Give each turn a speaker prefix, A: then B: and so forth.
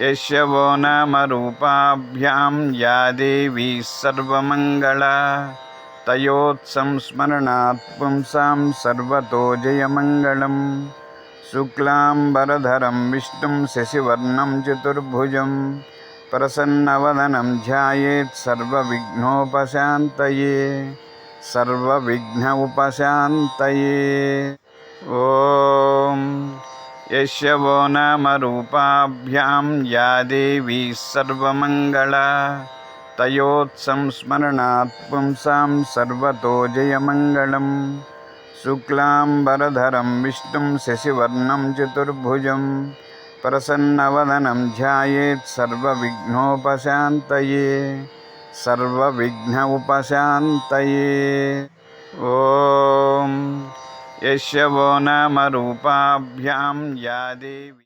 A: यस्य वो नामरूपाभ्यां या देवी सर्वमङ्गला तयोत्संस्मरणात् पुंसां सर्वतो जयमङ्गलम्। शुक्लाम्बरधरं विष्णुं शशिवर्णं चतुर्भुजं प्रसन्नवदनं ध्यायेत् सर्वविघ्नोपशान्तये। ॐ यस्य वो नामरूपाभ्यां या देवी सर्वमङ्गला तयोत्संस्मरणात् पुंसां सर्वतो जयमङ्गलम्। शुक्लाम्बरधरं विष्णुं शशिवर्णं चतुर्भुजं प्रसन्नवदनं ध्यायेत् सर्वविघ्नोपशान्तये। ॐ यस्य वो नामरूपाभ्यां या देवी